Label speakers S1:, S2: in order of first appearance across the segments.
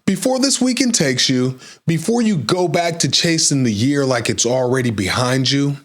S1: Before this weekend takes you, before you go back to chasing the year like it's already behind you,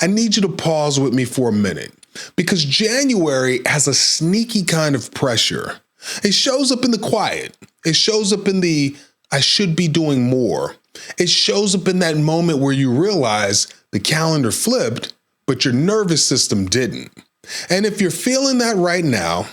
S1: I need you to pause with me for a minute because January has a sneaky kind of pressure. It shows up in the quiet. It shows up in the I should be doing more. It shows up in that moment where you realize the calendar flipped, but your nervous system didn't. And if you're feeling that right now,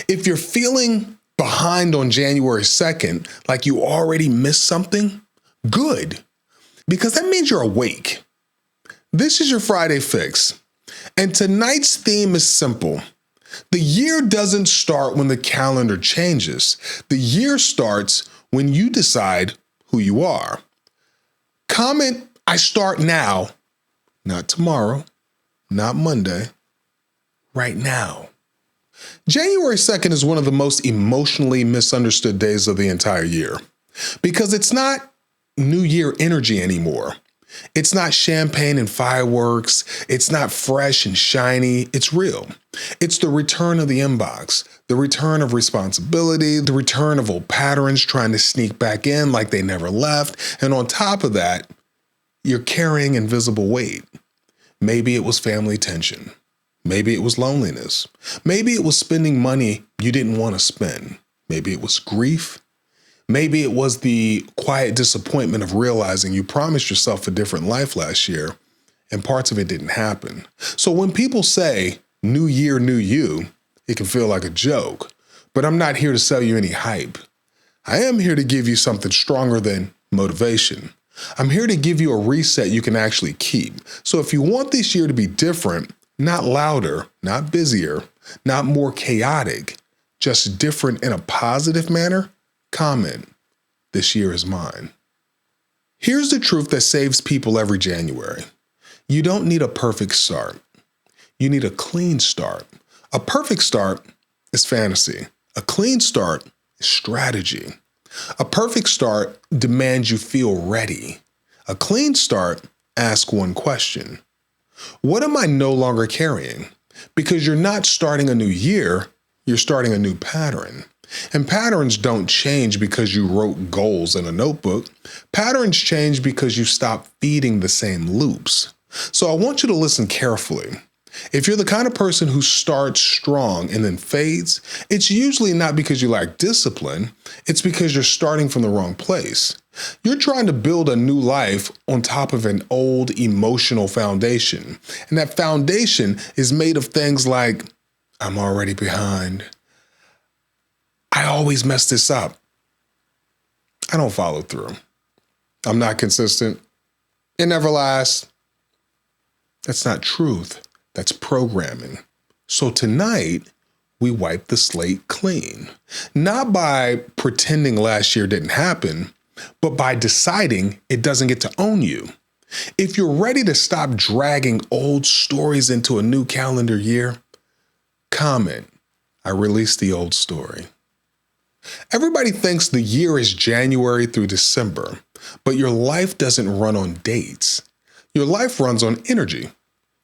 S1: if you're feeling behind on January 2nd, like you already missed something, good, because that means you're awake. This is your Friday Fix, and tonight's theme is simple. The year doesn't start when the calendar changes. The year starts when you decide who you are. Comment, I start now, not tomorrow, not Monday, right now. January 2nd is one of the most emotionally misunderstood days of the entire year because it's not New Year energy anymore. It's not champagne and fireworks. It's not fresh and shiny. It's real. It's the return of the inbox, the return of responsibility, the return of old patterns trying to sneak back in like they never left. And on top of that, you're carrying invisible weight. Maybe it was family tension. Maybe it was loneliness. Maybe it was spending money you didn't want to spend. Maybe it was grief. Maybe it was the quiet disappointment of realizing you promised yourself a different life last year and parts of it didn't happen. So when people say, new year, new you, it can feel like a joke, but I'm not here to sell you any hype. I am here to give you something stronger than motivation. I'm here to give you a reset you can actually keep. So if you want this year to be different, not louder, not busier, not more chaotic, just different in a positive manner, comment, this year is mine. Here's the truth that saves people every January. You don't need a perfect start. You need a clean start. A perfect start is fantasy. A clean start is strategy. A perfect start demands you feel ready. A clean start asks one question. What am I no longer carrying? Because you're not starting a new year, you're starting a new pattern. And patterns don't change because you wrote goals in a notebook. Patterns change because you stop feeding the same loops. So I want you to listen carefully. If you're the kind of person who starts strong and then fades, it's usually not because you lack discipline. It's because you're starting from the wrong place. You're trying to build a new life on top of an old emotional foundation. And that foundation is made of things like, I'm already behind. I always mess this up. I don't follow through. I'm not consistent. It never lasts. That's not truth. That's programming. So tonight, we wipe the slate clean. Not by pretending last year didn't happen, but by deciding it doesn't get to own you. If you're ready to stop dragging old stories into a new calendar year, comment, I released the old story. Everybody thinks the year is January through December, but your life doesn't run on dates. Your life runs on energy.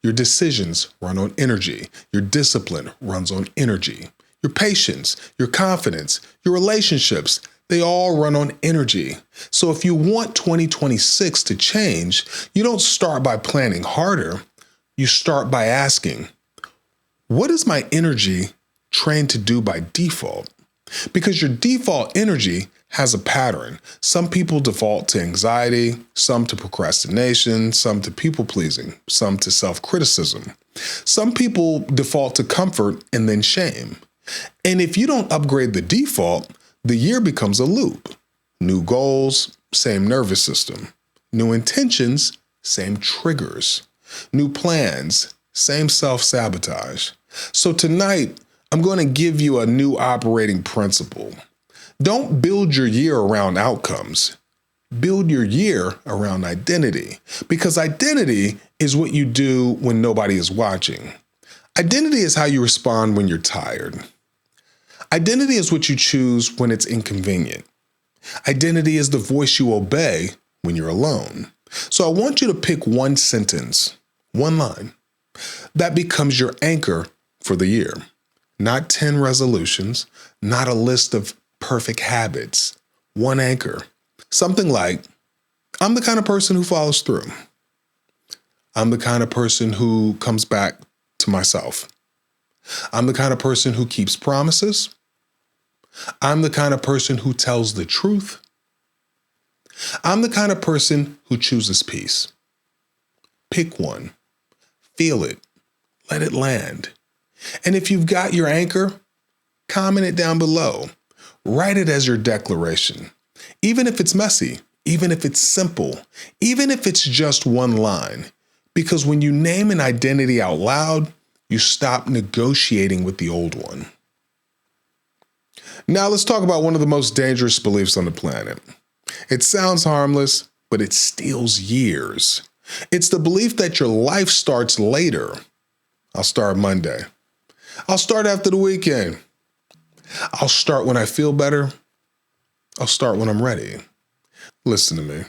S1: Your decisions run on energy. Your discipline runs on energy. Your patience, your confidence, your relationships, they all run on energy. So if you want 2026 to change, you don't start by planning harder. You start by asking, what is my energy trained to do by default? Because your default energy has a pattern. Some people default to anxiety, some to procrastination, some to people-pleasing, some to self-criticism. Some people default to comfort and then shame. And if you don't upgrade the default, the year becomes a loop. New goals, same nervous system. New intentions, same triggers. New plans, same self-sabotage. So tonight, I'm going to give you a new operating principle. Don't build your year around outcomes. Build your year around identity, because identity is what you do when nobody is watching. Identity is how you respond when you're tired. Identity is what you choose when it's inconvenient. Identity is the voice you obey when you're alone. So I want you to pick one sentence, one line, that becomes your anchor for the year. Not 10 resolutions, not a list of perfect habits. one anchor. Something like, I'm the kind of person who follows through. I'm the kind of person who comes back to myself. I'm the kind of person who keeps promises. I'm the kind of person who tells the truth. I'm the kind of person who chooses peace. Pick one. Feel it. Let it land. And if you've got your anchor, comment it down below. Write it as your declaration. Even if it's messy, even if it's simple, even if it's just one line. Because when you name an identity out loud, you stop negotiating with the old one. Now let's talk about one of the most dangerous beliefs on the planet. It sounds harmless, but it steals years. It's the belief that your life starts later. I'll start Monday. I'll start after the weekend. I'll start when I feel better. I'll start when I'm ready. Listen to me.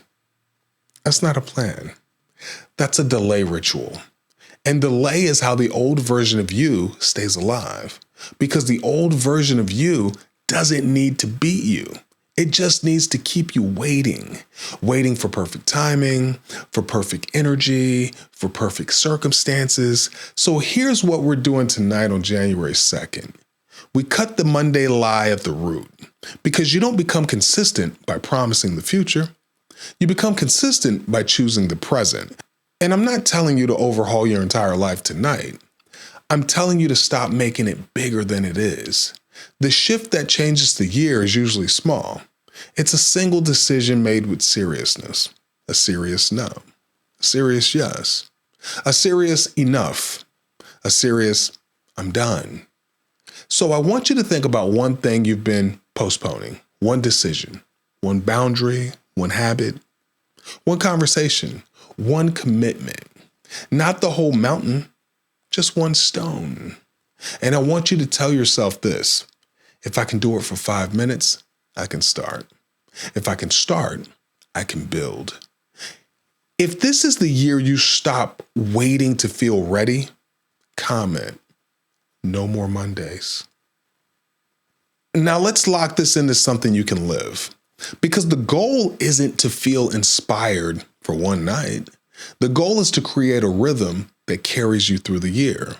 S1: That's not a plan. That's a delay ritual. And delay is how the old version of you stays alive. Because the old version of you doesn't need to beat you. It just needs to keep you waiting for perfect timing, for perfect energy, for perfect circumstances. So here's what we're doing tonight on January 2nd. We cut the Monday lie at the root because you don't become consistent by promising the future. You become consistent by choosing the present. And I'm not telling you to overhaul your entire life tonight. I'm telling you to stop making it bigger than it is. The shift that changes the year is usually small. It's a single decision made with seriousness. A serious no. A serious yes. A serious enough. A serious I'm done. So I want you to think about one thing you've been postponing. One decision. One boundary. One habit. One conversation. One commitment. Not the whole mountain. Just one stone. And I want you to tell yourself this. If I can do it for 5 minutes, I can start. If I can start, I can build. If this is the year you stop waiting to feel ready, comment, no more Mondays. Now let's lock this into something you can live. Because the goal isn't to feel inspired for one night. The goal is to create a rhythm that carries you through the year.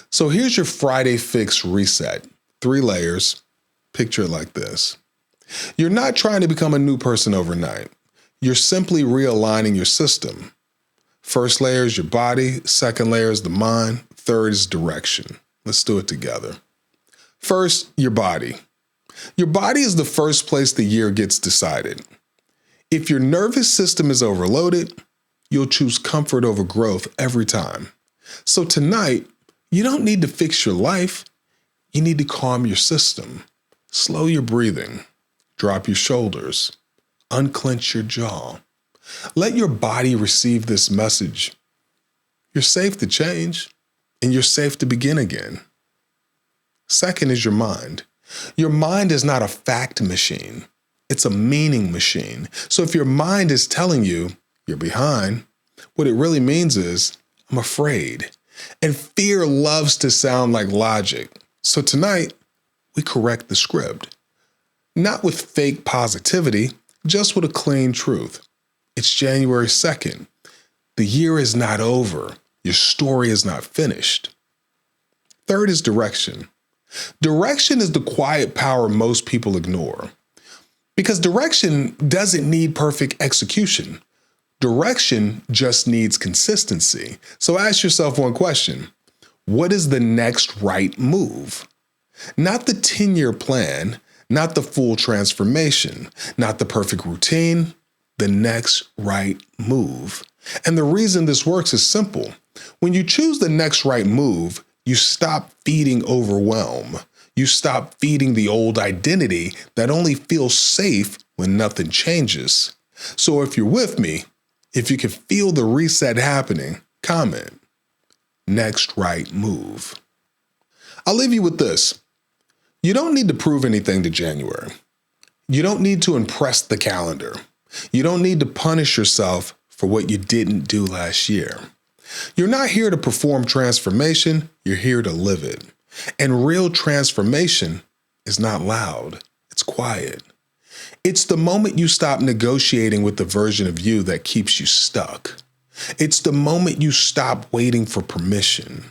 S1: So here's your Friday fix reset. 3 layers. Picture it like this. You're not trying to become a new person overnight. You're simply realigning your system. First layer is your body. Second layer is the mind. Third is direction. Let's do it together. First, your body. Your body is the first place the year gets decided. If your nervous system is overloaded, you'll choose comfort over growth every time. So tonight, you don't need to fix your life. You need to calm your system. Slow your breathing. Drop your shoulders. Unclench your jaw. Let your body receive this message. You're safe to change, and you're safe to begin again. Second is your mind. Your mind is not a fact machine. It's a meaning machine. So if your mind is telling you you're behind, what it really means is, I'm afraid. And fear loves to sound like logic. So tonight, we correct the script. Not with fake positivity, just with a clean truth. It's January 2nd. The year is not over. Your story is not finished. Third is direction. Direction is the quiet power most people ignore. Because direction doesn't need perfect execution. Direction just needs consistency. So ask yourself one question. What is the next right move? Not the 10-year plan, not the full transformation, not the perfect routine, the next right move. And the reason this works is simple. When you choose the next right move, you stop feeding overwhelm. You stop feeding the old identity that only feels safe when nothing changes. So if you're with me, if you can feel the reset happening, comment, next right move. I'll leave you with this. You don't need to prove anything to January. You don't need to impress the calendar. You don't need to punish yourself for what you didn't do last year. You're not here to perform transformation, you're here to live it. And real transformation is not loud, it's quiet. It's the moment you stop negotiating with the version of you that keeps you stuck. It's the moment you stop waiting for permission.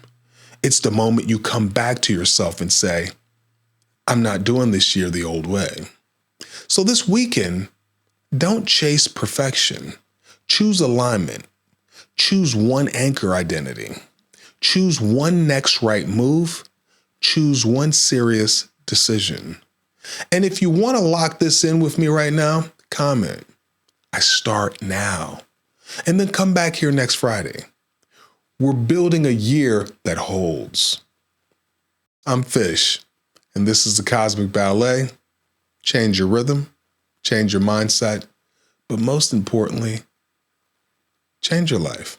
S1: It's the moment you come back to yourself and say, I'm not doing this year the old way. So this weekend, don't chase perfection. Choose alignment. Choose one anchor identity. Choose one next right move. Choose one serious decision. And if you want to lock this in with me right now, comment, I start now. And then come back here next Friday. We're building a year that holds. I'm Fish, and this is the Cosmic Ballet. Change your rhythm, change your mindset, but most importantly, change your life.